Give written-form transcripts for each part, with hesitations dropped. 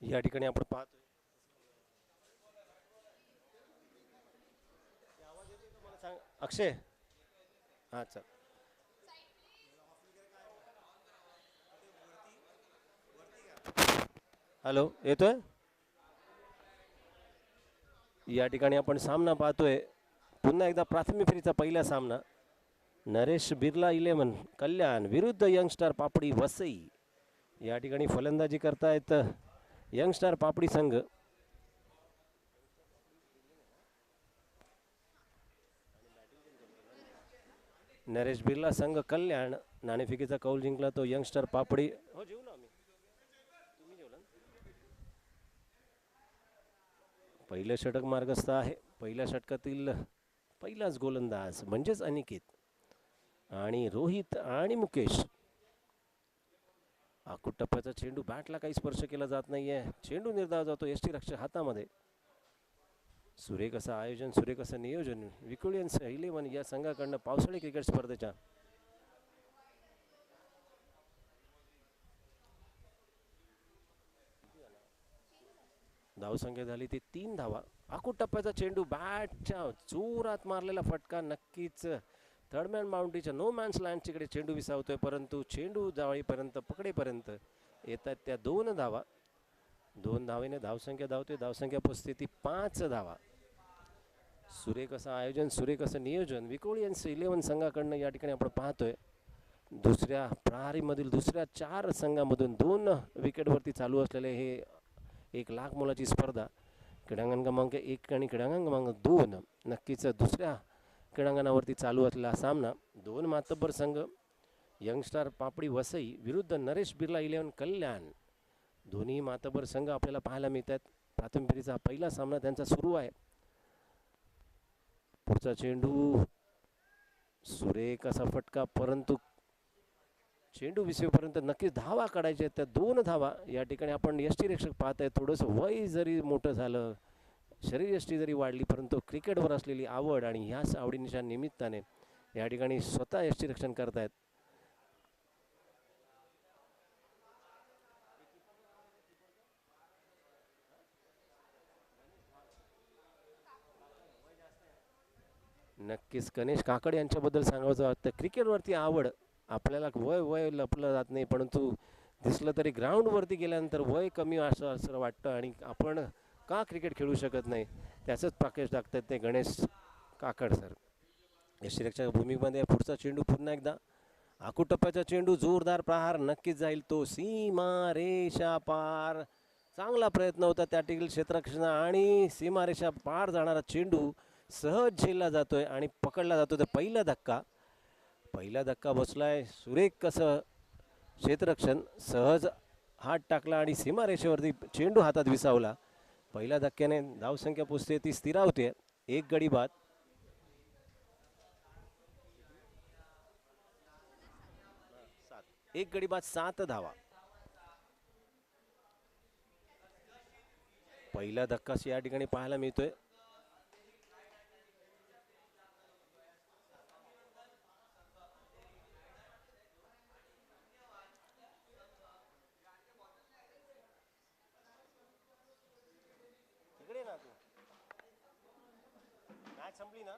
या ठिकाणी आपण पाहतोय मला सांग अक्षय. हां चल. हॅलो येतोय. या ठिकाणी आपण सामना पाहतोय पुन्हा एकदा प्राथमिक फेरीचा पहिला सामना. नरेश बिर्ला इलेव्हन कल्याण विरुद्ध यंगस्टार पापडी वसई. या ठिकाणी फलंदाजी करतायत यंगस्टार पापडी संघ. नरेश बिर्ला संघ कल्याण. नाणेफेकीचा कौल जिंकला तो यंगस्टर पापडी. हो जेवलो आम्ही. तुम्ही जेवला. पहिलं षटक मार्गस्थ आहे. पहिल्या षटकातील पहिलाच गोलंदाज म्हणजेच अनिकेत आणि रोहित आणि मुकेश. आकुट टप्प्याचा चेंडू बॅटला काही स्पर्श केला जात नाहीये. चेंडू निर्धाव जातो यष्टी रक्षक हातामध्ये. सुरेख असं आयोजन, सुरेख असं नियोजन विक्टोरियन्स इलेव्हन या संघाकडनं पावसाळी क्रिकेट स्पर्धेच्या. धावसंख्या झाली ती 3 धावा. आकुट टप्प्याचा चेंडू बॅटच्या जोरात मारलेला फटका नक्कीच थर्डमॅन बाउंड्रीच्या नो मॅन्स लँडच्याकडे चेंडू विसावतोय, परंतु चेंडू जाळीपर्यंत पकडेपर्यंत येतात त्या 2 धावा. 2 धावेने धावसंख्या धावते. धावसंख्या पोचते ती 5 धावा. सुरेख असं आयोजन, सुरेख असं नियोजन विक्टोरियन्स इलेव्हन संघाकडनं या ठिकाणी आपण पाहतोय. दुसऱ्या प्रहारीमधील दुसऱ्या 4 संघामधून 2 विकेटवरती चालू असलेले हे 1 लाख मोलाची स्पर्धा. क्रीडांगण क्रमांक 1 आणि क्रीडांगण क्रमांक 2 नक्कीच दुसऱ्या क्रीडांगणावरती चालू असलेला सामना. 2 मातब्बर संघ यंगस्टार पापडी वसई विरुद्ध नरेश बिर्ला इलेव्हन कल्याण. दोन्ही मातब्बर संघ आपल्याला पाहायला मिळतात. प्राथमिक फेरीचा पहिला सामना त्यांचा सुरू आहे. पुढचा चेंडू सुरेख असा फटका, परंतु चेंडू विसेपर्यंत नक्कीच धावा काढायच्या आहेत. त्या 2 धावा या ठिकाणी आपण यष्टीरक्षक पाहत आहे. थोडंसं वय जरी मोठं झालं, शरीरयष्टी जरी वाढली, परंतु क्रिकेटवर असलेली आवड आणि ह्याच आवडीच्या निमित्ताने या ठिकाणी स्वतः यष्टीरक्षण करतायत. नक्कीच गणेश काकड यांच्याबद्दल सांगायचं वाटतं. क्रिकेटवरती आवड आपल्याला वय वय लपलं जात नाही, परंतु दिसलं तरी ग्राउंडवरती गेल्यानंतर वय कमी असं असं वाटतं आणि आपण का क्रिकेट खेळू शकत नाही त्याचंच प्रकाश टाकतात ते गणेश काकड सर. यष्टीरक्षक भूमीमध्ये पुढचा चेंडू पुन्हा एकदा आकुट टप्प्याचा चेंडू, जोरदार प्रहार नक्कीच जाईल तो सीमा रेषा पार. चांगला प्रयत्न होता त्या ठिकाणी क्षेत्ररक्षण आणि सीमारेषा पार जाणारा चेंडू सहज झेलला जातोय आणि पकडला जातो. तर पहिला धक्का बसलाय. सुरेख कसं क्षेत्ररक्षण, सहज हात टाकला आणि सीमारेषेवरती चेंडू हातात विसावला. पहिल्या धक्क्याने धावसंख्या पोचते ती स्थिरावते 1 गडी बाद. एक गडी बाद 7 धावा. पहिला धक्का या ठिकाणी पाहायला मिळतोय. तिकडे ना तू मॅच संपली ना.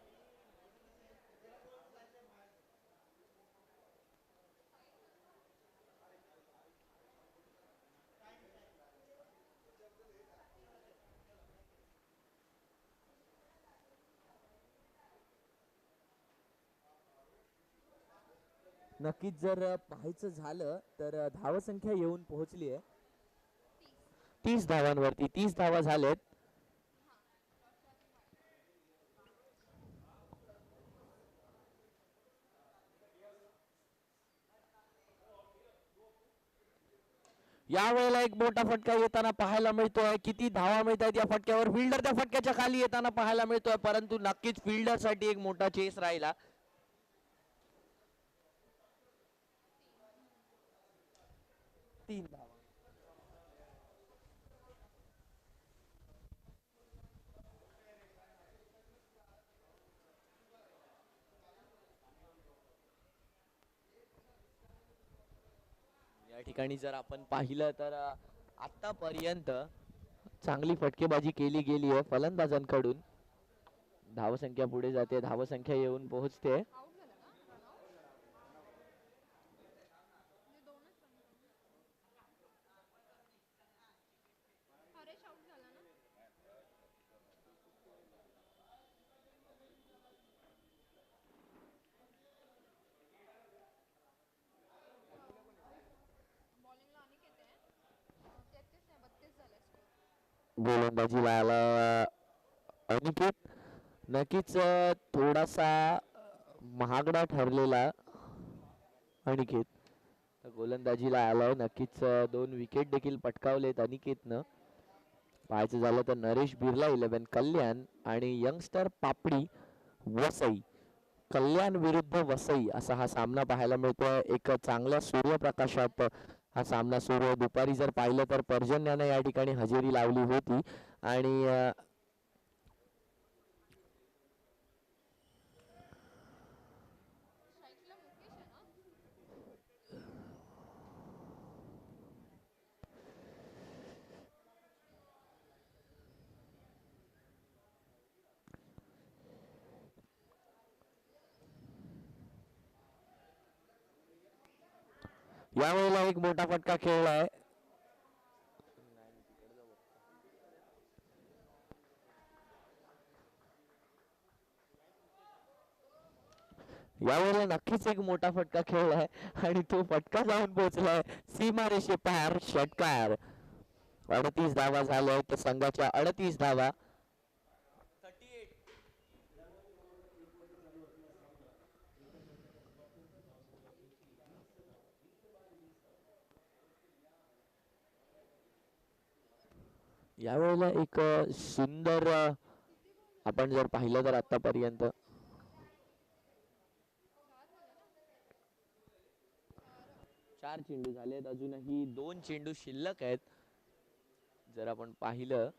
नक्कीच जर पाहायचं झालं तर धावसंख्या येऊन पोहोचली आहे 30 धावांवरती. 30 धावा झालेत. यावेळेला एक मोठा फटका येताना पाहायला मिळतोय. किती धावा मिळत आहेत या फटक्यावर. फिल्डर त्या फटक्याच्या खाली येताना पाहायला मिळतोय, परंतु नक्कीच फिल्डर साठी एक मोठा चेस राहिला. 3 धावा. या ठिकाणी जर आपण पाहिलं तर आतापर्यंत चांगली फटकेबाजी केली गेली आहे फलंदाजांकडून. धावसंख्या पुढे जाते, धावसंख्या येऊन पोहोचते. गोलंदाजीला आला अनिकेत. नक्कीच थोडासा महागडा ठरलेला अनिकेत. गोलंदाजीला आलाय. नक्कीच 2 विकेट देखील पटकावलेत अनिकेतनं. पाहायचं झालं तर नरेश बिर्ला 11 कल्याण आणि यंगस्टर पापडी वसई. कल्याण विरुद्ध वसई असा हा सामना पाहायला मिळतोय. एक चांगल्या सूर्यप्रकाशात हा सामना सुरू आहे. दुपारी जर पाहिलं तर पर्जन्याने या ठिकाणी हजेरी लावली होती आणि यावेळेला एक मोठा फटका खेळलाय. यावेळेला नक्कीच एक मोठा फटका खेळलाय आणि तो फटका जाऊन पोहोचलाय सीमारेषे पार. षटकार. 38 धावा झाल्या तर संघाच्या 38 धावा. यावेळेला एक सुंदर आपण जर पाहिलं तर आतापर्यंत 4 चेंडू झालेत. अजूनही 2 चेंडू शिल्लक आहेत. जर आपण पाहिलं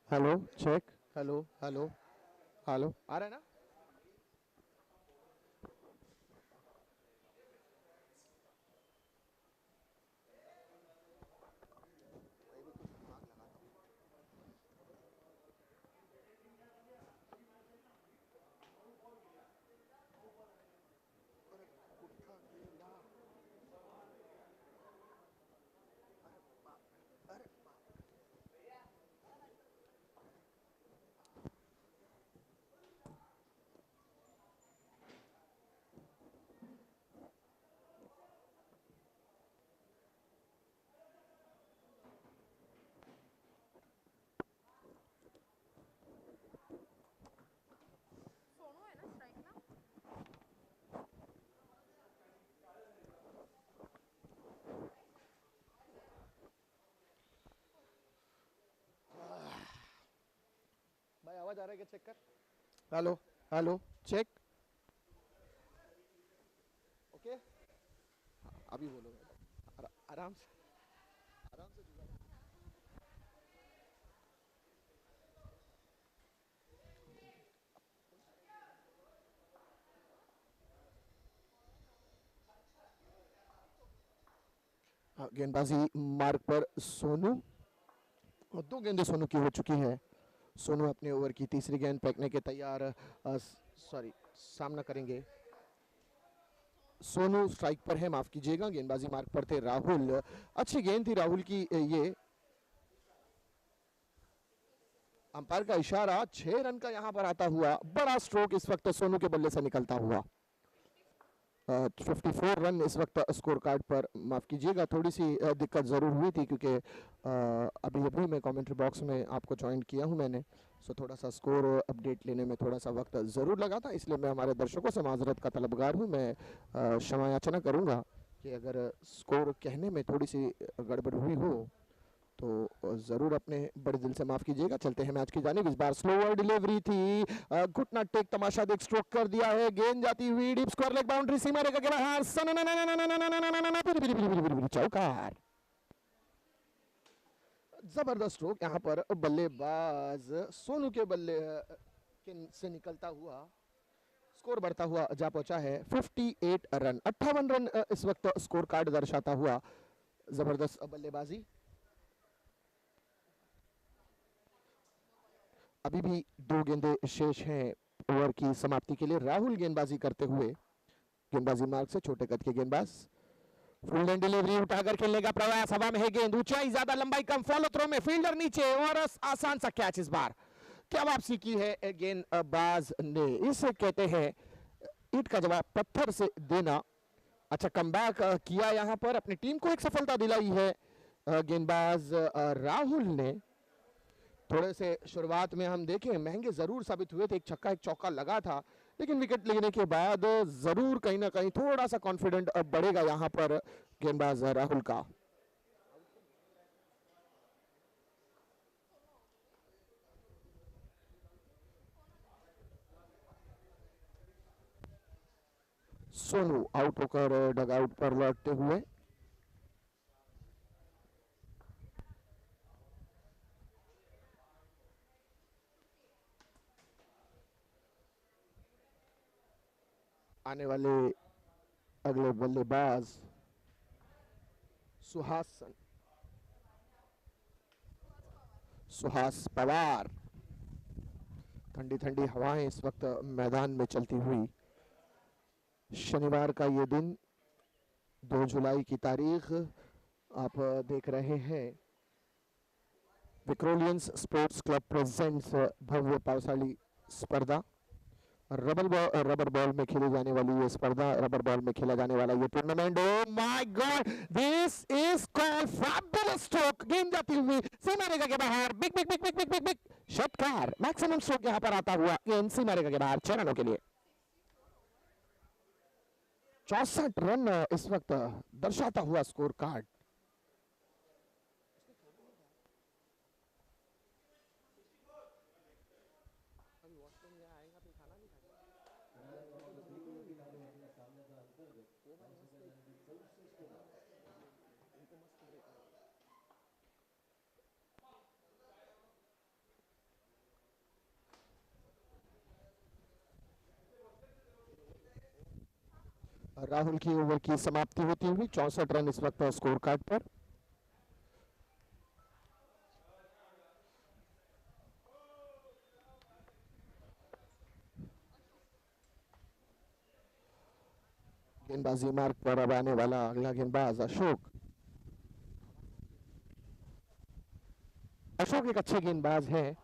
hello check, hello hello hello, आ रहा है ना? भाई आवाज आ रहा है क्या? चेक कर। Hello hello check, okay. अभी बोलो भाई, आराम से, आराम से जुड़ा। गेंदबाजी मार्ग पर सोनू, और 2 गेंदें सोनू की हो चुकी है। सोनू अपने ओवर की तीसरी गेंद फेंकने के तैयार, सॉरी, सामना करेंगे। सोनू स्ट्राइक पर है, माफ कीजिएगा, गेंदबाजी मार्ग पर थे राहुल। अच्छी गेंद थी राहुल की ये। अंपायर का इशारा, 6 रन का यहां पर आता हुआ बड़ा स्ट्रोक इस वक्त सोनू के बल्ले से निकलता हुआ। 54 रन इस वक्त स्कोर कार्ड पर, माफ कीजिएगा थोड़ी सी दिक्कत ज़रूर हुई थी क्योंकि अभी अभी मैं कमेंट्री बॉक्स में आपको ज्वाइन किया हूं मैंने, सो थोड़ा सा स्कोर अपडेट लेने में थोड़ा सा वक्त ज़रूर लगा था, इसलिए मैं हमारे दर्शकों से माजरत का तलबगार हूं। मैं क्षमा याचना करूंगा कि अगर स्कोर कहने में थोड़ी सी गड़बड़ हुई हो तो जरूर अपने बड़े दिल से माफ कीजिएगा। चलते हैं मैच की जानिब। इस बार स्लोअर डिलीवरी थी, घुटना टेक तमाशा देख स्ट्रोक कर दिया है, गेंद जाती हुई डीप स्क्वायर लेग बाउंड्री सीमा रेखा के बाहर, चौकार। जबरदस्त स्ट्रोक यहाँ पर बल्लेबाज सोनू के बल्ले से निकलता हुआ, स्कोर बढ़ता हुआ जा पहुंचा है 58 रन, 58 रन इस वक्त स्कोर कार्ड दर्शाता हुआ। जबरदस्त बल्लेबाजी। अभी भी 2 गेंदें शेष हैं ओवर की समाप्ति के लिए। राहुल गेंदबाजी करते हुए, गेंदबाजी मार्ग से छोटे कद के गेंदबाज, फुल एंड डिलीवरी उठाकर खेलने का प्रयास, हवा में है गेंद, ऊंचाई ज्यादा लंबाई कम, फॉलो थ्रो में फील्डर नीचे और आसान सा कैच। इस बार क्या वापसी की है गेंदबाज ने, इसे कहते हैं ईंट का जवाब पत्थर से देना। अच्छा कमबैक किया यहां पर, अपनी टीम को एक सफलता दिलाई है गेंदबाज राहुल ने। थोड़े से शुरुआत में हम देखें महंगे जरूर साबित हुए थे, एक छक्का एक चौका लगा था, लेकिन विकेट लेने के बाद जरूर कहीं ना कहीं थोड़ा सा कॉन्फिडेंट अब बढ़ेगा यहां पर गेंदबाज राहुल का। सोनू आउट होकर डगआउट पर लौटते हुए, आने वाले अगले बल्लेबाज सुहासन, सुहास पवार। ठंडी ठंडी हवाएं इस वक्त मैदान में चलती हुई, शनिवार का ये दिन 2 जुलाई की तारीख, आप देख रहे हैं विक्रोलियंस स्पोर्ट्स क्लब प्रेजेंट्स भव्य पावसाली स्पर्धा। रबर बॉल में खेली जाने वाली ये स्पर्धा, रबर बॉल में खेला जाने वाला ये tournament, oh my God, this is called fabulous stroke. गेंद जाती हुई सीमा रेखा के बाहर, big big big big big big big षटकार, मैक्सिमम स्ट्रोक यहां पर आता हुआ, गेंद सीमा रेखा के बाहर 6 रनों के लिए। 64 रन इस वक्त दर्शाता हुआ स्कोर कार्ड। राहुल की ओवर की समाप्ति होती हुई 64 रन इस वक्त स्कोर कार्ड पर। गेंदबाजी मार्ग पर अब आने वाला अगला गेंदबाज अशोक। अशोक एक अच्छे गेंदबाज हैं।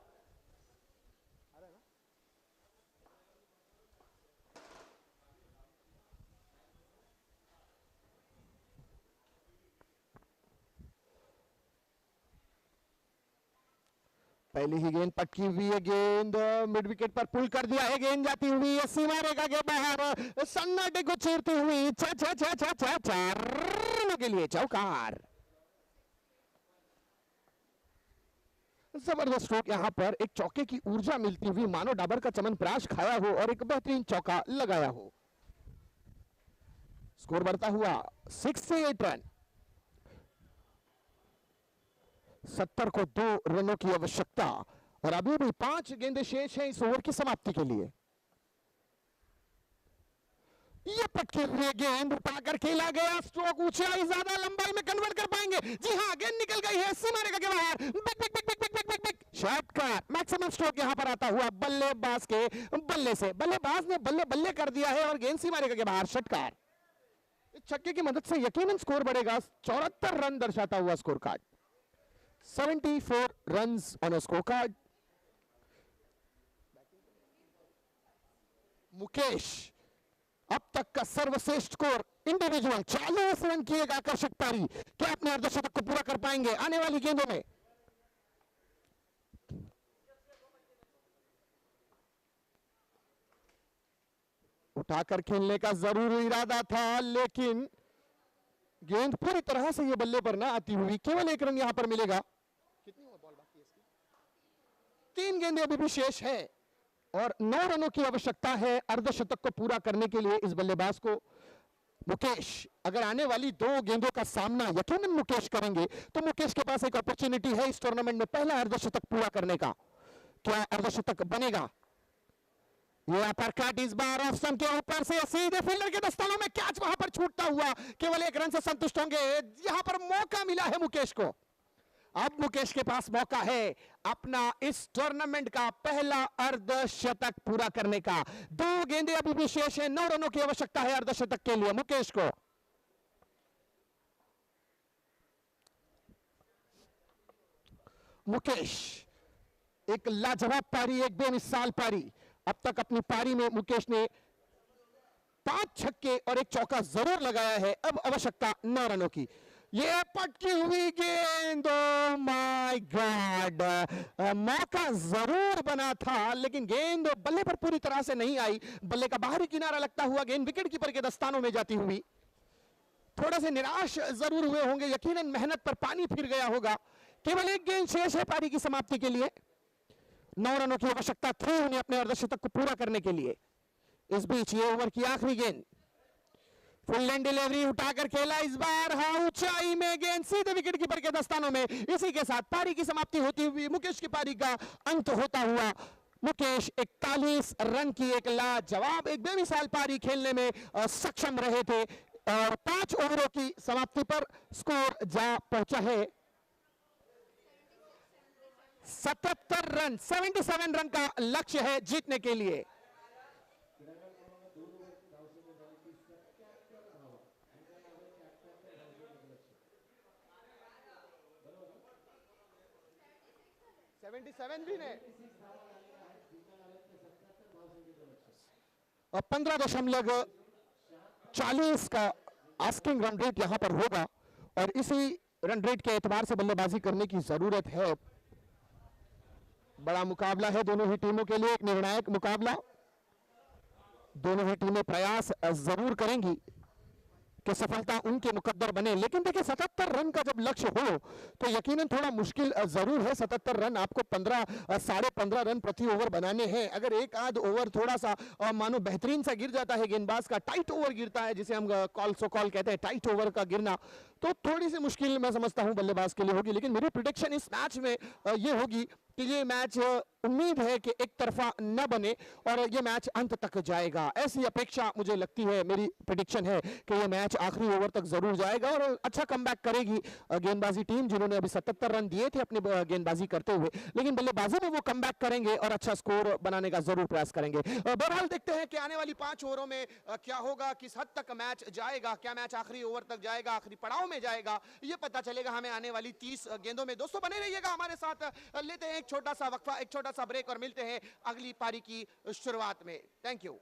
पहली ही गेंद पटकी हुई है, गेंद मिड विकेट पर पुल कर दिया है, गेंद जाती हुई है सीमा रेखा के बाहर, सन्नाटे को चीरती हुई चार रनों के लिए चौकार। जबरदस्त स्ट्रोक, यहां पर एक चौके की ऊर्जा मिलती हुई मानो डाबर का चमनप्राश खाया हो और एक बेहतरीन चौका लगाया हो। स्कोर बढ़ता हुआ 68 रन। 70 को 2 रनों की आवश्यकता और अभी भी 5 गेंदें शेष हैं इस ओवर की समाप्ति के लिए। ये पटकी हुई गेंद उठाकर खेला गया, स्ट्रोक ऊंचाई ज्यादा लंबाई में कन्वर्ट कर पाएंगे। जी हां, गेंद निकल गई है सीमा रेखा के बाहर, big big big big big big big शॉटकार। मैक्सिमम स्ट्रोक यहां पर आता हुआ बल्लेबाज के बल्ले से, बल्लेबाज ने बल्ले बल्ले कर दिया है और गेंद सीमा रेखा के बाहर, षटकार। इस छक्के की मदद से यकीनन स्कोर बढ़ेगा। 74 रन दर्शाता हुआ score card, 74 runs on a scorecard. Mukesh अब तक का सर्वश्रेष्ठ स्कोर इंडिविजुअल 40 रन की एक आकर्षक पारी, क्या अपने अर्धशतक को पूरा कर पाएंगे आने वाली गेंदों में? उठाकर खेलने का जरूर इरादा था, लेकिन गेंद पूरी तरह से ये बल्ले पर ना आती हुई केवल 1 रन यहां पर मिलेगा। कितनी बॉल बाकी है इसकी? 3 गेंदें अभी भी शेष है और 9 रनों की आवश्यकता है अर्धशतक को पूरा करने के लिए इस बल्लेबाज को। मुकेश अगर आने वाली 2 गेंदों का सामना यकीनन मुकेश करेंगे तो मुकेश के पास एक अपॉर्चुनिटी है इस टूर्नामेंट में पहला अर्धशतक पूरा करने का। क्या अर्धशतक बनेगा? ये अपरकट इस बार ऑफ स्टंप के ऊपर से सीधे फील्डर के दस्तानों में, कैच वहां पर छूटता हुआ, केवल 1 रन से संतुष्ट होंगे। यहां पर मौका मिला है मुकेश को, अब मुकेश के पास मौका है अपना इस टूर्नामेंट का पहला अर्धशतक पूरा करने का। 2 गेंदें अभी भी शेष है, 9 रनों की आवश्यकता है अर्धशतक के लिए मुकेश को। मुकेश एक लाजवाब पारी, एक बेमिसाल पारी। अब तक अपनी पारी में मुकेश ने 5 छक्के और 1 चौका जरूर लगाया है। अब आवश्यकता 9 रनों की। ये पटकी हुई गेंद, ओह माय गॉड, मौका जरूर बना था लेकिन गेंद बल्ले पर पूरी तरह से नहीं आई। बल्ले का बाहरी किनारा लगता हुआ गेंद विकेट कीपर के दस्तानों में जाती हुई। थोड़ा से निराश जरूर हुए होंगे, यकीनन मेहनत पर पानी फिर गया होगा। केवल 1 गेंद शेष है पारी की समाप्ति के लिए। 9 रनों की आवश्यकता थी उन्हें अपने अर्धशतक को पूरा करने के लिए। इस बीच ये ओवर की आखिरी गेंद, फुल लेंथ डिलीवरी उठाकर खेला इस बार, हाँ ऊंचाई में गेंद सीधे विकेट कीपर के दस्तानों में। इसी के साथ पारी की समाप्ति होती हुई मुकेश की पारी का अंत होता हुआ मुकेश 41 रन की एक लाजवाब, एक बेमिसाल पारी खेलने में सक्षम रहे थे और 5 ओवरों की समाप्ति पर स्कोर जा पहुंचा है 77 रन। 77 रन का लक्ष्य है जीतने के लिए। भी नहीं, और 15.40 का आस्किंग रन रेट यहां पर होगा और इसी रन रेट के एतबार से बल्लेबाजी करने की जरूरत है। बड़ा मुकाबला है दोनों ही टीमों के लिए, एक निर्णायक मुकाबला। दोनों ही टीमें प्रयास जरूर करेंगी कि सफलता उनके मुकद्दर बने, लेकिन देखिए 77 रन का जब लक्ष्य हो तो यकीनन थोड़ा मुश्किल जरूर है। 77 रन आपको 15.5 रन प्रति ओवर बनाने हैं। अगर एक आध ओवर थोड़ा सा मानो बेहतरीन सा गिर जाता है, गेंदबाज का टाइट ओवर गिरता है जिसे हम कॉल कहते हैं, टाइट ओवर का गिरना, तो थोड़ी सी मुश्किल मैं समझता हूं बल्लेबाज के लिए होगी, लेकिन मेरी प्रिडिक्शन इस मैच में ये होगी कि ये मैच उम्मीद है कि एक तरफा न बने और ये मैच अंत तक जाएगा, ऐसी अपेक्षा मुझे लगती है। मेरी प्रिडिक्शन है कि ये मैच आखिरी ओवर तक जरूर जाएगा और अच्छा कमबैक करेगी गेंदबाजी टीम, जिन्होंने अभी 77 रन दिए थे अपनी गेंदबाजी करते हुए, लेकिन बल्लेबाजी में वो कमबैक करेंगे और अच्छा स्कोर बनाने का जरूर प्रयास करेंगे। बहरहाल देखते हैं कि आने वाली 5 ओवरों में क्या होगा, किस हद तक मैच जाएगा, क्या मैच आखिरी ओवर तक जाएगा, आखिरी पड़ाव में जाएगा, ये पता चलेगा हमें आने वाली 30 गेंदों में। दोस्तों बने रहिएगा हमारे साथ, लेते हैं एक छोटा सा वक्फा, एक छोटा सा ब्रेक और मिलते हैं अगली पारी की शुरुआत में। Thank you.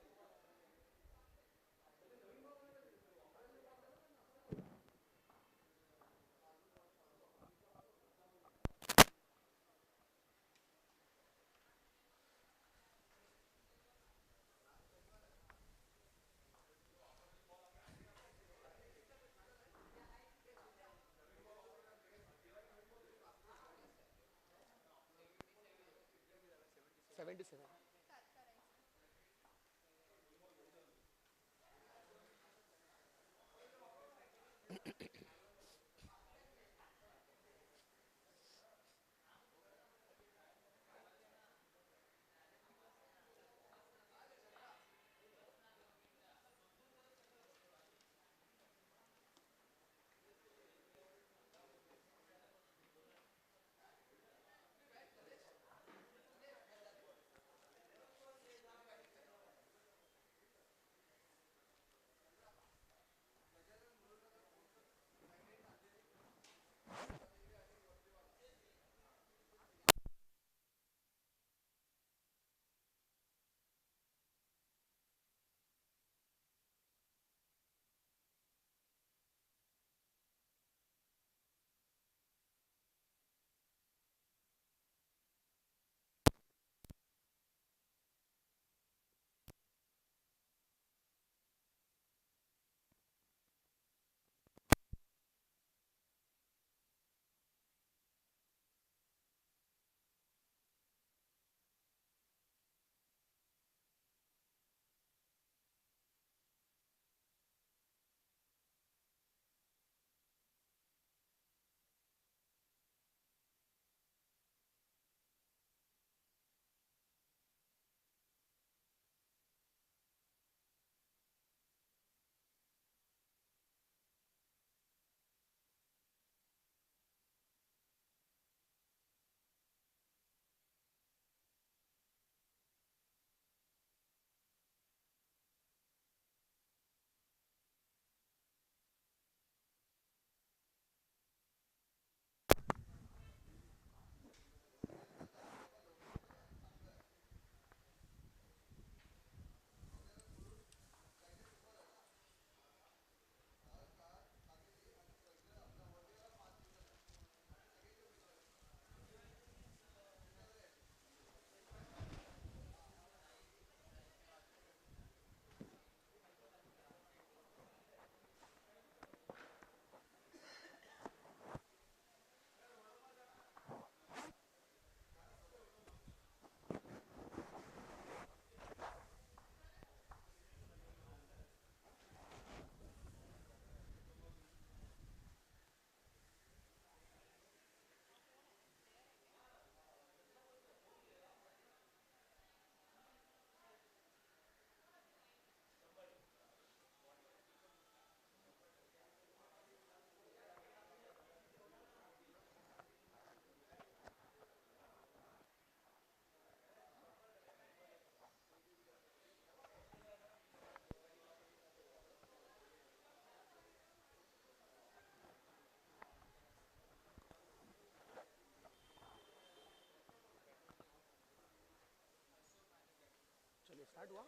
स्टार्ट हुआ।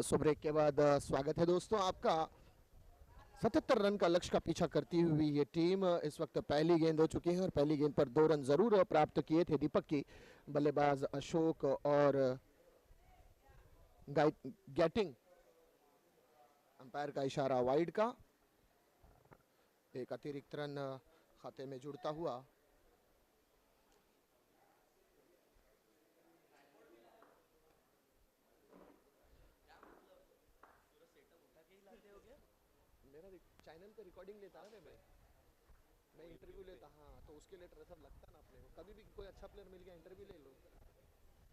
सो ब्रेक के बाद स्वागत है दोस्तों आपका। 77 रन का लक्ष्य का पीछा करती हुई ये टीम इस वक्त पहली गेंद हो चुकी है और पहली गेंद पर 2 रन जरूर प्राप्त किए थे दीपक की। बल्लेबाज अशोक और गैटिंग अंपायर का इशारा वाइड का, एक अतिरिक्त रन खाते में जुड़ता हुआ। मेरा चैनल पे रिकॉर्डिंग लेता है मैं इंटरव्यू लेता, हाँ तो उसके लिए सब लगता ना अपने को। कभी भी कोई अच्छा प्लेयर मिल गया इंटरव्यू ले लो।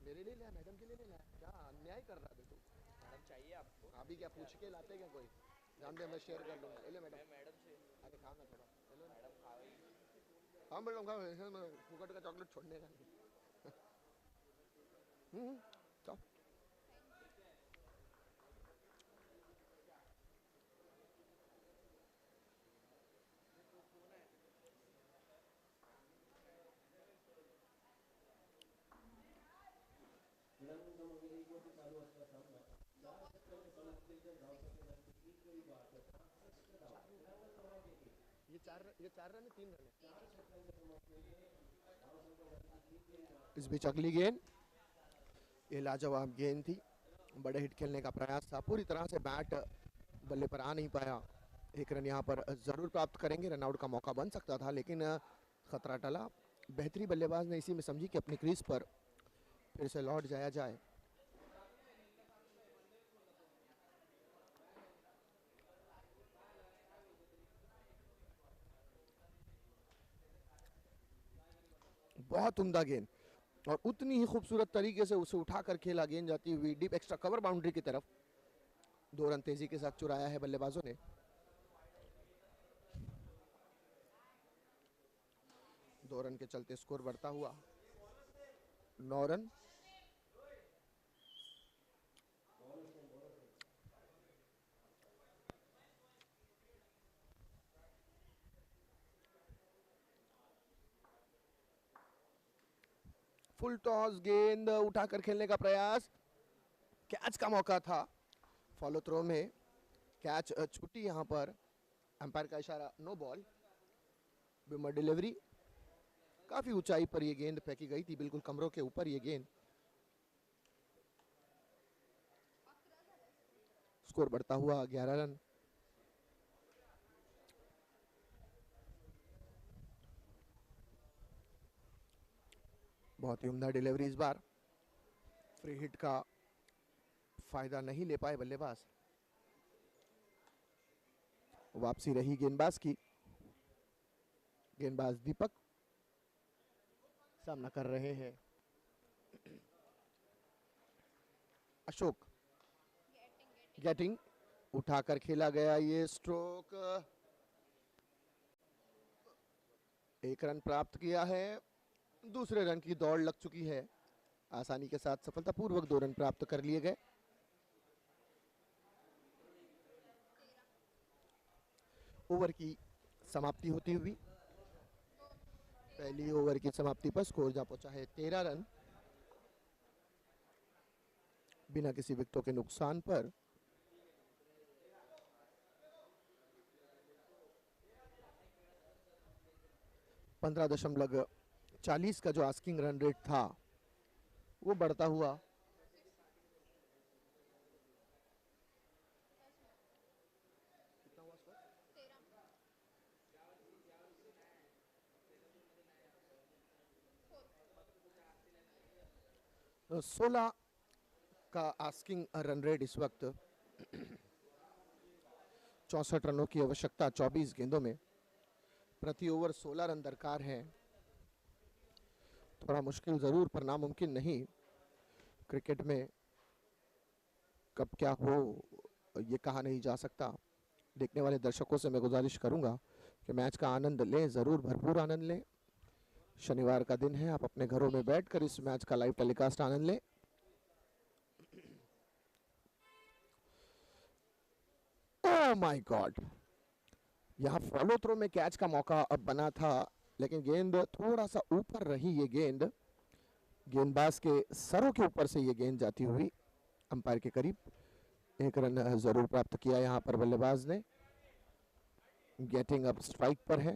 मेरे लिए लिया, मैडम के लिए नहीं लाया, क्या अन्याय कर रहा है तू। मैडम चाहिए आपको? अभी क्या पूछ के लाते क्या कोई? जान दे, मैं शेयर कर लूँगा। ले मैडम, मैडम से अरे खा ना थोड़ा। हेलो मैडम, हाँ मैडम खा, फुकट का चॉकलेट छोड़ने का नहीं। चल ये चार रन है, 3 रन है। इस बीच अगली गेंद, ये लाजवाब गेंद थी, बड़े हिट खेलने का प्रयास था, पूरी तरह से बैट बल्ले पर आ नहीं पाया। एक रन यहाँ पर जरूर प्राप्त करेंगे, रन आउट का मौका बन सकता था लेकिन खतरा टला। बेहतरी बल्लेबाज ने इसी में समझी कि अपनी क्रीज पर फिर से लौट जाया जाए। बहुत उम्दा गेंद और उतनी ही खूबसूरत तरीके से उसे उठाकर खेला, गेंद जाती हुई डीप एक्स्ट्रा कवर बाउंड्री की तरफ। 2 रन तेजी के साथ चुराया है बल्लेबाजों ने। दो रन के चलते स्कोर बढ़ता हुआ 9 रन। फुल टॉस, गेंद उठाकर खेलने का प्रयास, कैच का मौका था। फॉलो थ्रो में कैच छूटी यहां पर, अंपायर का इशारा नो बॉल। बिमर डिलीवरी, काफी ऊंचाई पर यह गेंद फेंकी गई थी, बिल्कुल कमरों के ऊपर यह गेंद। स्कोर बढ़ता हुआ 11 रन। बहुत ही उम्दा डिलीवरी इस बार, फ्री हिट का फायदा नहीं ले पाए बल्लेबाज। वापसी रही गेंदबाज की, गेंदबाज दीपक सामना कर रहे हैं अशोक। गेटिंग उठाकर खेला गया ये स्ट्रोक, 1 रन प्राप्त किया है। दूसरे रन की दौड़ लग चुकी है, आसानी के साथ सफलतापूर्वक 2 रन प्राप्त कर लिए गए। ओवर की समाप्ति होती हुई, पहली ओवर की समाप्ति पर स्कोर जा पहुंचा है 13 रन। बिना किसी विकेटों के नुकसान पर 15.40 का जो आस्किंग रन रेट था वो बढ़ता हुआ 16 का आस्किंग रन रेट इस वक्त। 64 रनों की आवश्यकता 24 गेंदों में, प्रति ओवर 16 रन दरकार है। थोड़ा मुश्किल जरूर पर नामुमकिन नहीं। क्रिकेट में कब क्या हो ये कहा नहीं जा सकता। देखने वाले दर्शकों से मैं गुजारिश करूंगा कि मैच का आनंद लें, जरूर भरपूर आनंद लें। शनिवार का दिन है, आप अपने घरों में बैठकर इस मैच का लाइव टेलीकास्ट आनंद लें। ओह माय गॉड, यहाँ फॉलो थ्रो में कैच का मौका अब बना था लेकिन गेंद थोड़ा सा ऊपर रही। ये गेंद गेंदबाज के सरों के ऊपर से ये गेंद जाती हुई अंपायर के करीब। 1 रन जरूर प्राप्त किया यहाँ पर बल्लेबाज ने। गेटिंग अब स्ट्राइक पर है।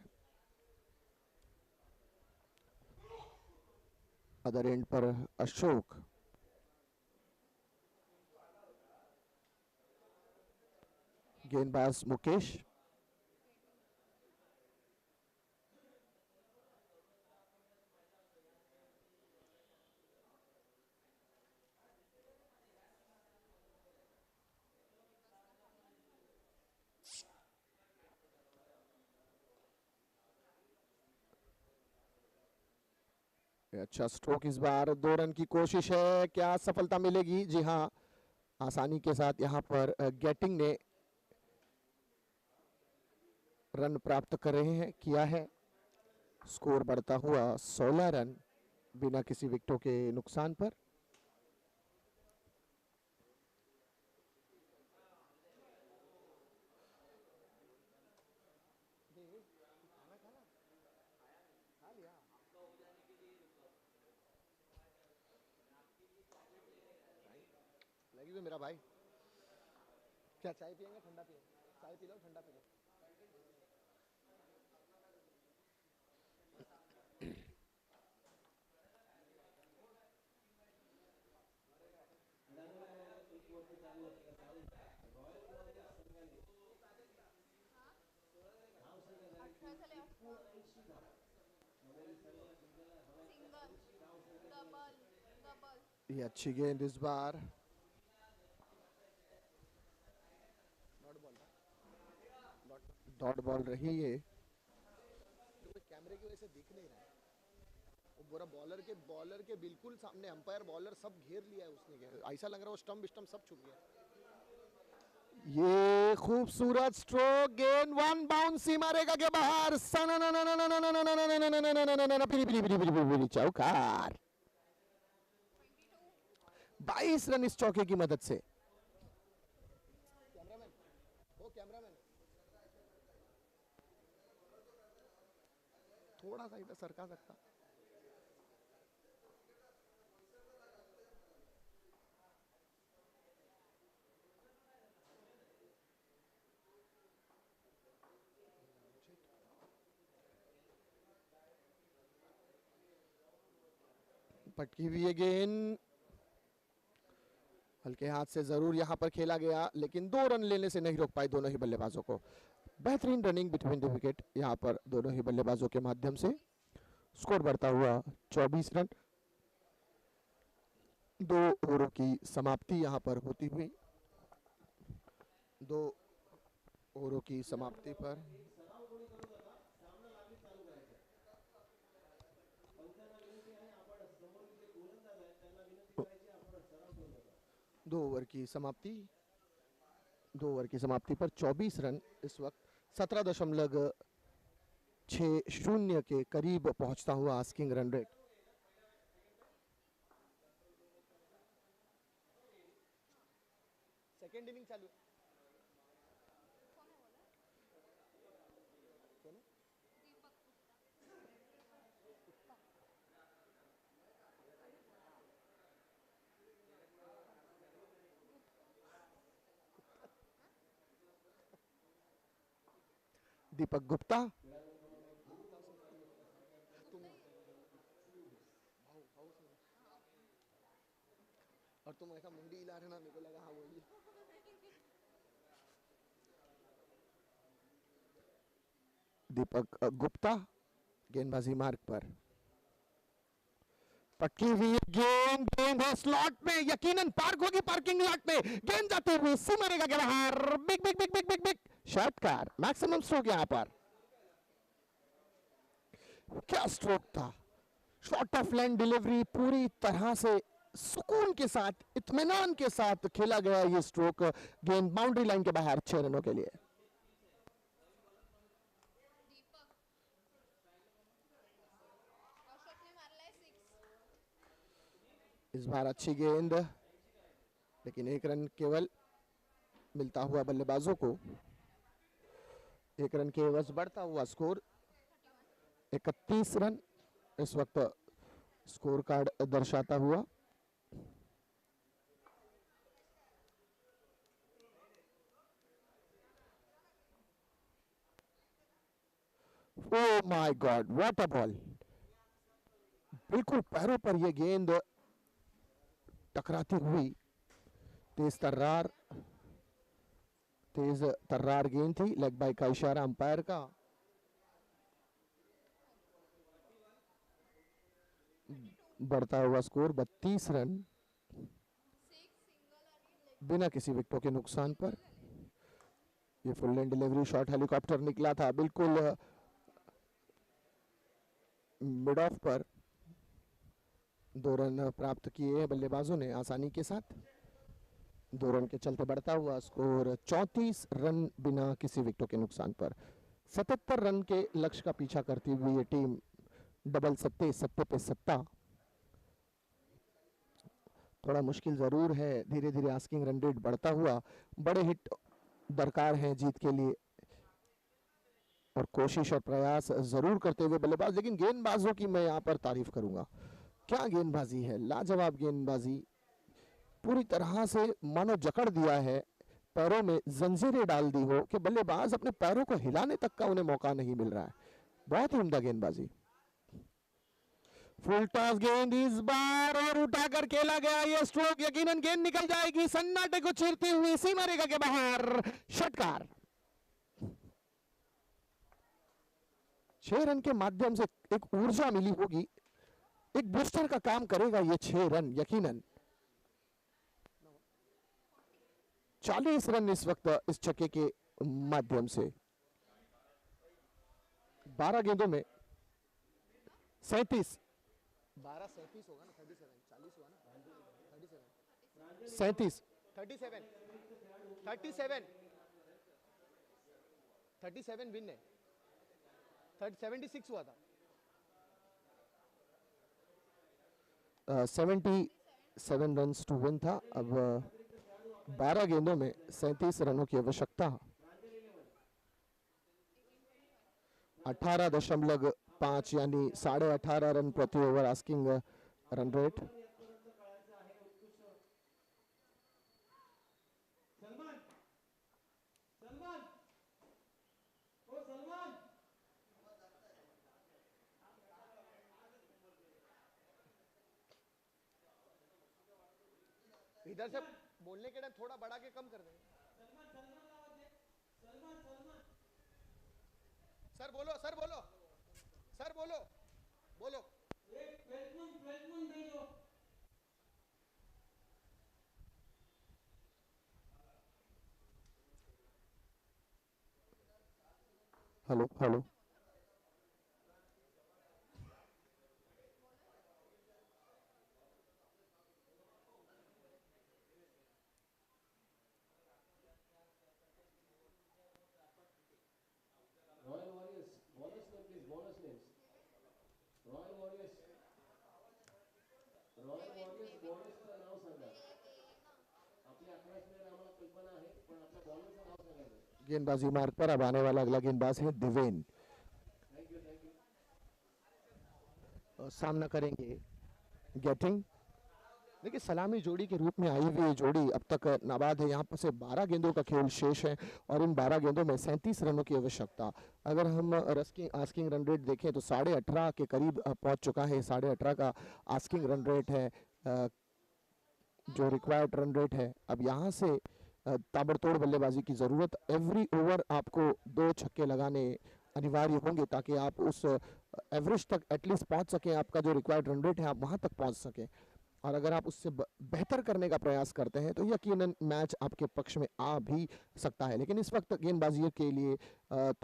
अदर एंड पर अशोक। गेंदबाज मुकेश। अच्छा स्ट्रोक इस बार, 2 रन की कोशिश है, क्या सफलता मिलेगी? जी हाँ, आसानी के साथ यहां पर गेटिंग ने रन प्राप्त कर रहे हैं, किया है। स्कोर बढ़ता हुआ 16 रन बिना किसी विकेटों के नुकसान पर। लगी हुई मेरा भाई, क्या चाय पियेंगे ठंडा पियेंगे? चाय पी लो, ठंडा पी लो। ये अच्छी गेंद इस बार, डॉट बॉल रही है। तो कैमरे की वजह से दिख नहीं रहा है, वो पूरा बॉलर के बिल्कुल सामने अंपायर बॉलर सब घेर लिया है उसने, ऐसा लग रहा है वो स्टंप सब छुप गया। ये खूबसूरत स्ट्रोक, गेंद वन बाउंसी मारेगा के बाहर, चौकार। 22 रन इस चौके की मदद से। कैमरामैन थोड़ा सा इधर सरका सकता। पटकी हुई है गेंद, हल्के हाथ से जरूर यहां पर खेला गया, लेकिन 2 रन लेने से नहीं रोक पाए दोनों ही बल्लेबाजों को। बेहतरीन रनिंग बिटवीन द विकेट यहां पर दोनों ही बल्लेबाजों के माध्यम से। स्कोर बढ़ता हुआ 24 रन। 2 ओवरों की समाप्ति यहां पर होती हुई, 2 ओवरों की समाप्ति पर 2 ओवर की समाप्ति, 2 ओवर की समाप्ति पर 24 रन इस वक्त 17.60 के करीब पहुंचता हुआ asking run rate. Second inning चालू। दीपक गुप्ता, और तुम ऐसा मुंडी हिला रहे ना, मेरे को लगा हाँ वही। दीपक गुप्ता गेंदबाजी मार्ग पर। पटकी हुई गेंद, गेंद है स्लॉट में, यकीनन पार्क होगी पार्किंग लॉट में, गेंद जाते हुए सिमरेगा के बाहर, big big big big big big षटकार, मैक्सिमम स्ट्रोक यहां पर। क्या स्ट्रोक था, शॉर्ट ऑफ लाइन डिलीवरी, पूरी तरह से सुकून के साथ, इत्मीनान के साथ खेला गया ये स्ट्रोक, गेंद बाउंड्री लाइन के बाहर 6 रनों के लिए। इस बार अच्छी गेंद, लेकिन 1 रन केवल मिलता हुआ बल्लेबाजों को। 1 रन के एवज बढ़ता हुआ स्कोर 31 रन इस वक्त स्कोर कार्ड दर्शाता हुआ। Oh my God, what a ball, बिल्कुल पैरों पर यह गेंद टकराती हुई, तेज तर्रार गेंद थी, लेग बाय का इशारा अंपायर का। बढ़ता हुआ स्कोर 32 रन बिना किसी विकेटों के नुकसान पर। ये full length delivery shot helicopter निकला था, बिल्कुल मिड ऑफ पर। 2 रन प्राप्त किए हैं बल्लेबाजों ने आसानी के साथ। 2 रन के चलते बढ़ता हुआ स्कोर 34 रन बिना किसी विकेटों के नुकसान पर। 77 रन के लक्ष्य का पीछा करती हुई ये टीम डबल सत्ते सत्ते पे सत्ता। थोड़ा मुश्किल जरूर है, धीरे धीरे आस्किंग रन रेट बढ़ता हुआ। बड़े हिट दरकार हैं जीत के लिए और कोशिश और प्रयास जरूर करते हुए बल्लेबाज। लेकिन गेंदबाजों की मैं यहाँ पर तारीफ करूंगा, क्या गेंदबाजी है, लाजवाब गेंदबाजी। पूरी तरह से मानो जकड़ दिया है, पैरों में जंजीरें डाल दी हो कि बल्लेबाज अपने पैरों को हिलाने तक का उन्हें मौका नहीं मिल रहा है। बहुत ही उम्दा गेंदबाजी। फुल टॉस गेंद इस बार और उठाकर खेला गया ये स्ट्रोक, यकीनन गेंद निकल जाएगी सन्नाटे को चीरती हुई सीमा रेखा के बाहर। षटकार। 6 रन के माध्यम से एक ऊर्जा मिली होगी, एक बूस्टर का काम करेगा ये 6 रन यकीनन। 40 रन इस वक्त इस छक्के के माध्यम से। 12 गेंदों में 37 12 37 होगा ना, 37 40 हुआ ना, 37 37 विन है, 76 हुआ था। 77 रन्स टू विन था। अब 12 गेंदों में 37 रनों की आवश्यकता। 18.5 यानी 18.5 रन प्रति ओवर आस्किंग रन रेट। इधर से बोलने के टाइम थोड़ा बढ़ा के कम कर देंगे। सर बोलो, सर बोलो, सर बोलो, बोलो। Hello hello. Royal warriors bonus name please, bonus names. Royal warriors बोनसचं नाव सांगा. आपल्या 11 प्लेयर आम्हाला कल्पना आहे, पण आपल्या बॉलरचं नाव सांगायचं. गेंदबाजी मार्ग पर अब आने वाला अगला गेंदबाज है दिवेन। Thank you thank you. सामना करेंगे गेटिंग। देखिए सलामी जोड़ी के रूप में आई हुई ये जोड़ी अब तक नाबाद है। यहाँ पर से 12 गेंदों का खेल शेष है और इन 12 गेंदों में 37 रनों की आवश्यकता। अगर हम आस्किंग रन रेट देखें तो 18.5 के करीब पहुंच चुका है। 18.5 का आस्किंग रन रेट है जो रिक्वायर्ड रन रेट है। अब यहाँ से ताबड़तोड़ बल्लेबाजी की ज़रूरत। एवरी ओवर आपको 2 छक्के लगाने अनिवार्य होंगे ताकि आप उस एवरेज तक एटलीस्ट पहुंच सकें। आपका जो रिक्वायर्ड रन रेट है आप वहां तक पहुंच सकें और अगर आप उससे बेहतर करने का प्रयास करते हैं तो यकीनन मैच आपके पक्ष में आ भी सकता है। लेकिन इस वक्त गेंदबाजी के लिए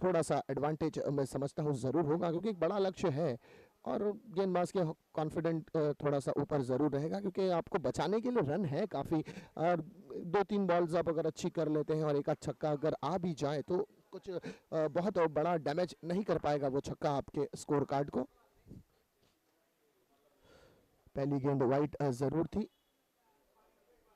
थोड़ा सा एडवांटेज मैं समझता हूँ ज़रूर होगा क्योंकि एक बड़ा लक्ष्य है और गेंदबाज के कॉन्फिडेंट थोड़ा सा ऊपर ज़रूर रहेगा क्योंकि आपको बचाने के लिए रन है काफ़ी। और 2-3 बॉल्स आप अगर अच्छी कर लेते हैं और एक आध छक्का अगर आ भी जाए तो कुछ बहुत बड़ा डैमेज नहीं कर पाएगा वो छक्का आपके स्कोर कार्ड को। पहली गेंद वाइट जरूर थी।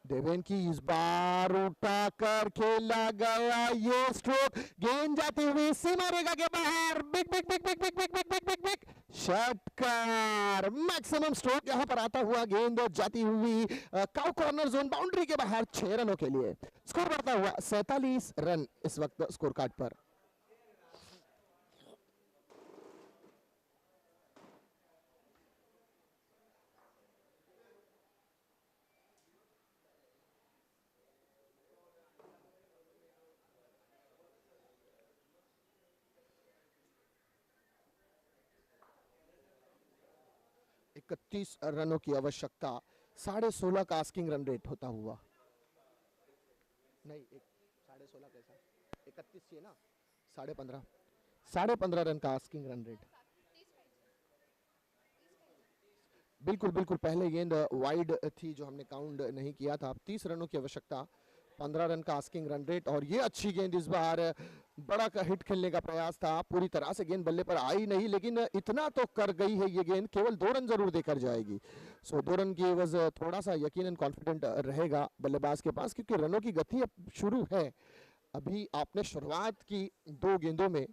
देवेन की इस बार उठाकर खेला गया ये स्ट्रोक, गेंद जाती हुई सीमा रेखा के बाहर। Big big big big big big big big big big षटकार। मैक्सिमम स्ट्रोक यहां पर आता हुआ, गेंद जाती हुई काउ कॉर्नर जोन बाउंड्री के बाहर 6 रनों के लिए। स्कोर बढ़ता हुआ 47 रन इस वक्त स्कोर कार्ड पर। 31 रनों की आवश्यकता, 16.5 का आस्किंग रन रेट होता हुआ। नहीं, 16.5 कैसा, 31 चाहिए ना, 15.5 रन का आस्किंग रन रेट। बिल्कुल बिल्कुल, पहले गेंद वाइड थी जो हमने काउंट नहीं किया था। 30 रनों की आवश्यकता, 15 रन का आस्किंग रन रेट। और ये अच्छी गेंद, इस बार बड़ा का हिट खेलने का प्रयास था, पूरी तरह से गेंद बल्ले पर आई नहीं, लेकिन इतना तो कर गई है ये गेंद, केवल 2 रन जरूर देकर जाएगी। सो 2 रन की एवज थोड़ा सा यकीनन कॉन्फिडेंट रहेगा बल्लेबाज के पास, क्योंकि रनों की गति अब शुरू है। अभी आपने शुरुआत की 2 गेंदों में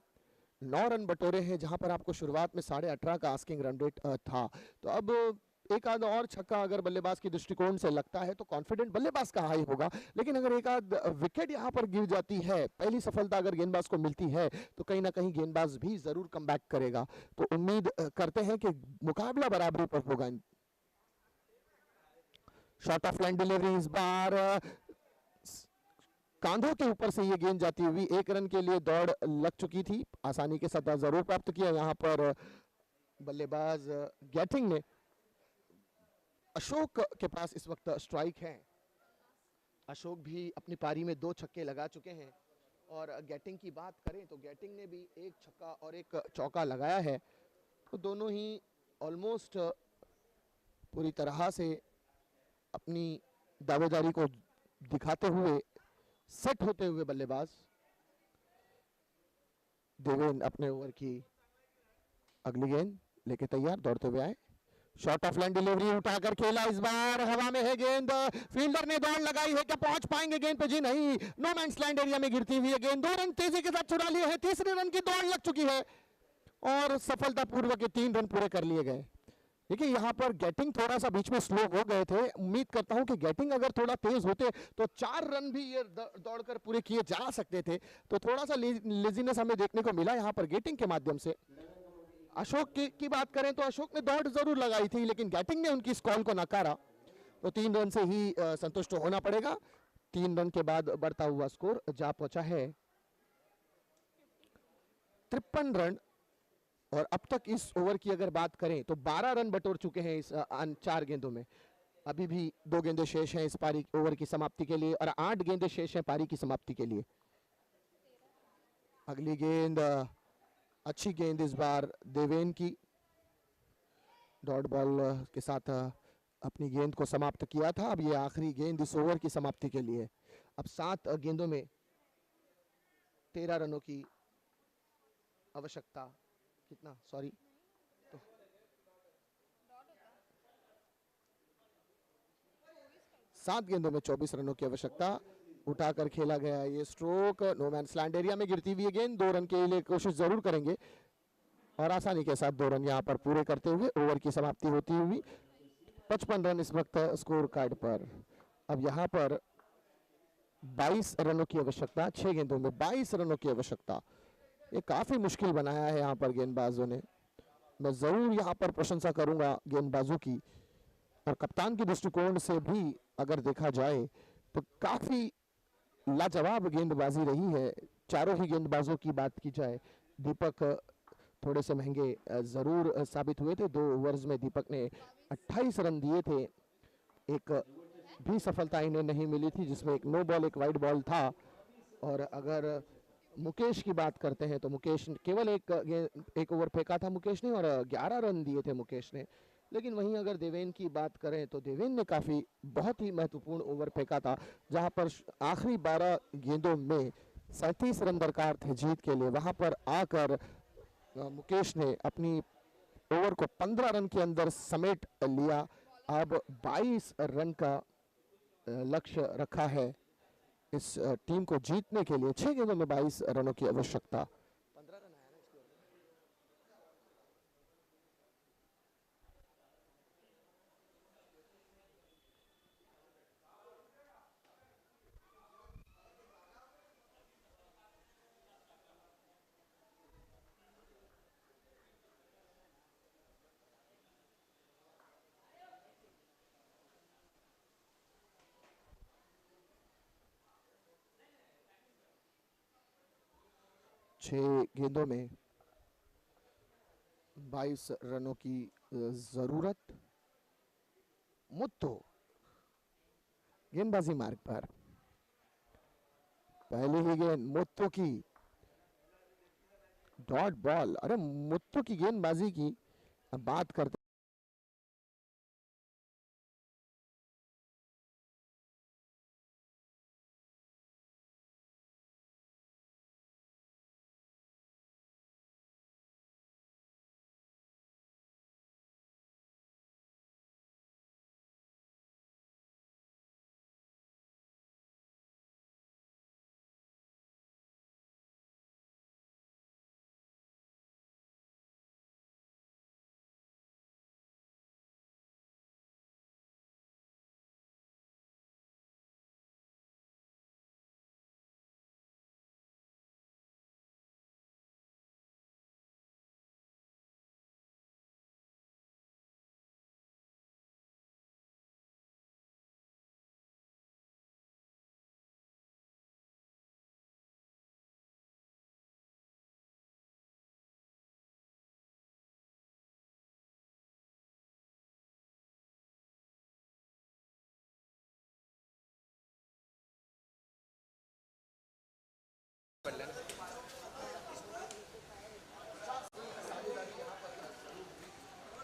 9 रन बटोरे हैं, जहां पर आपको शुरुआत में 18.5 का आस्किंग रन रेट था। तो अब एक आध और छक्का अगर बल्लेबाज की दृष्टिकोण से लगता है तो कॉन्फिडेंट बल्लेबाज का हाई होगा, लेकिन अगर एक आध विकेट यहां पर गिर जाती है, पहली सफलता अगर गेंदबाज को मिलती है, तो कहीं ना कहीं गेंदबाज भी जरूर कमबैक करेगा। तो उम्मीद करते हैं कि मुकाबला बराबरी पर होगा। शॉर्ट ऑफ लाइन डिलीवरी, इस बार कांधों के ऊपर से ये गेंद जाती हुई 1 रन के लिए दौड़ लग चुकी थी, आसानी के साथ जरूर प्राप्त किया यहां पर बल्लेबाज गैटिंग ने। अशोक के पास इस वक्त स्ट्राइक है। अशोक भी अपनी पारी में 2 छक्के लगा चुके हैं, और गैटिंग की बात करें तो गैटिंग ने भी 1 छक्का और 1 चौका लगाया है। तो दोनों ही ऑलमोस्ट पूरी तरह से अपनी दावेदारी को दिखाते हुए, सेट होते हुए बल्लेबाज देवेन अपने ओवर की अगली गेंद लेके तैयार, दौड़ते हुए आए। शॉर्ट ऑफ लाइन डिलीवरी, उठाकर खेला, इस बार हवा में है गेंद, फील्डर ने दौड़ लगाई है, क्या पहुंच पाएंगे गेंद पे? जी नहीं, नो मैंस लैंड एरिया में गिरती हुई है गेंद। 2 रन तेजी के साथ चुरा लिए हैं, तीसरे रन की दौड़ लग चुकी है, और सफलतापूर्वक 3 रन पूरे कर लिए गए। देखिए यहाँ पर गेटिंग थोड़ा सा बीच में स्लो हो गए थे, उम्मीद करता हूं कि गेटिंग अगर थोड़ा तेज होते तो 4 रन भी ये दौड़कर पूरे किए जा सकते थे। तो थोड़ा सा लेजीनेस हमें देखने को मिला यहाँ पर गेटिंग के माध्यम से। अशोक की बात करें तो अशोक ने दौड़ जरूर लगाई थी, लेकिन गैटिंग ने उनकी इस कॉल को नकारा। तो 3 रन से ही संतुष्ट होना पड़ेगा। 3 रन के बाद बढ़ता हुआ स्कोर जा पहुंचा है 53 रन। और अब तक इस ओवर की अगर बात करें तो 12 रन बटोर चुके हैं इस 4 गेंदों में। अभी भी 2 गेंदें शेष हैं इस पारी ओवर की समाप्ति के लिए, और 8 गेंदें शेष हैं पारी की समाप्ति के लिए। अगली गेंद, अच्छी गेंद इस बार देवेन की, डॉट बॉल के साथ अपनी गेंद को समाप्त किया था। अब ये आखिरी गेंद इस ओवर की समाप्ति के लिए। अब 7 गेंदों में 13 रनों की आवश्यकता, कितना, सॉरी, तो 7 गेंदों में 24 रनों की आवश्यकता। उठाकर खेला गया ये stroke, no man's land area में गिरती हुई गेंद। 2 रन के लिए कोशिश जरूर करेंगे, और आसानी के साथ 2 रन यहां पर पूरे करते हुए ओवर की समाप्ति होती हुई 55 रन इस वक्त स्कोर कार्ड पर। अब यहां पर 22 रनों की आवश्यकता, 6 गेंदों में 22 रनों की आवश्यकता। ये काफी मुश्किल बनाया है यहाँ पर गेंदबाजों ने। मैं जरूर यहाँ पर प्रशंसा करूंगा गेंदबाजों की, और कप्तान के दृष्टिकोण से भी अगर देखा जाए तो काफी लाजवाब गेंदबाजी रही है। चारों ही गेंदबाजों की बात की जाए, दीपक थोड़े से महंगे जरूर साबित हुए थे। 2 ओवर्स में दीपक ने 28 रन दिए थे, एक भी सफलता इन्हें नहीं मिली थी, जिसमें एक नो बॉल एक वाइड बॉल था। और अगर मुकेश की बात करते हैं तो मुकेश केवल एक ओवर फेंका था मुकेश ने, और 11 रन दिए थे मुकेश ने। लेकिन वहीं अगर देवेन की बात करें तो देवेन ने काफी बहुत ही महत्वपूर्ण ओवर फेंका था, जहां पर आखिरी 12 गेंदों में 37 रन दरकार थे जीत के लिए। वहां पर आकर मुकेश ने अपनी ओवर को 15 रन के अंदर समेट लिया। अब 22 रन का लक्ष्य रखा है इस टीम को जीतने के लिए। 6 गेंदों में 22 रनों की आवश्यकता। 15 रन आया ना इसके ओवर में। छह गेंदों में 22 रनों की जरूरत। मुत्तू गेंदबाजी मार्ग पर, पहली ही गेंद मुत्तू की डॉट बॉल। अरे मुत्तू की गेंदबाजी की अब बात करते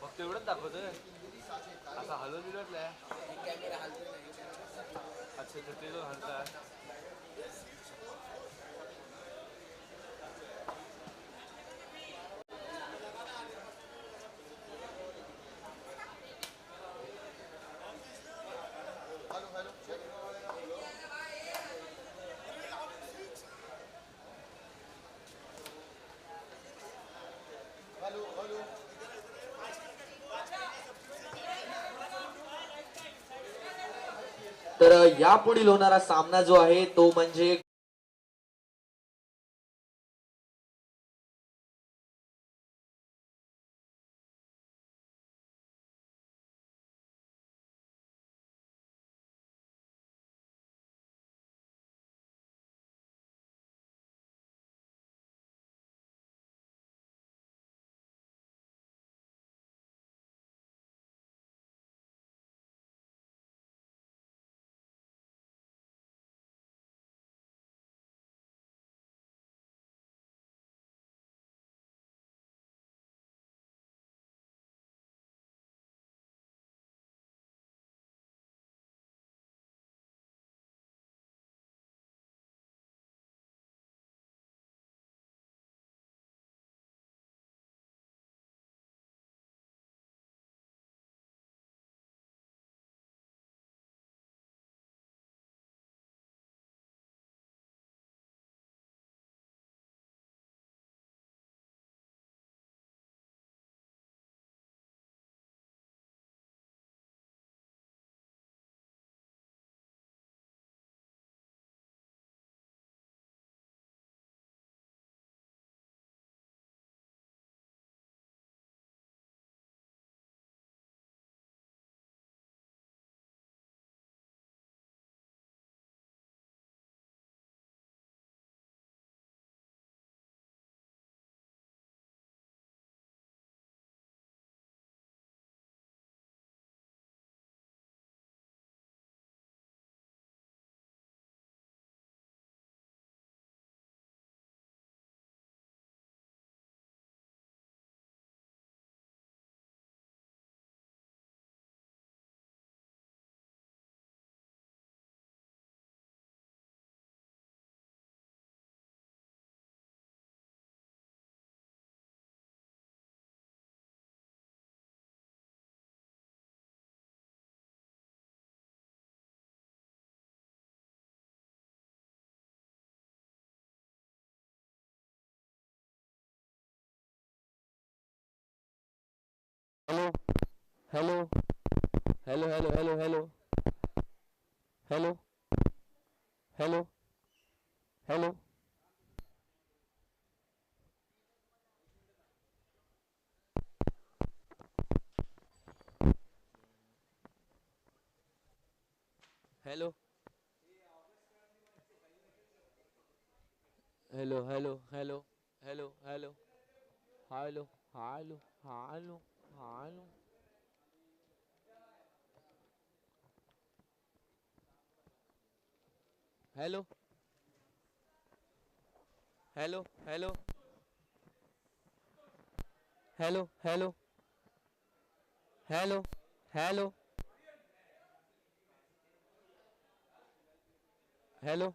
फक्त एवढंच दाखवतोय असा हलवून बिलवलंय अच्छा ते जो हलता तर यापुढील होणारा सामना जो आहे तो म्हणजे hello hello hello hello hello hello hello hello hello hello hello hello hello hello hello hello hello hello hello hello hello hello hello hello hello hello hello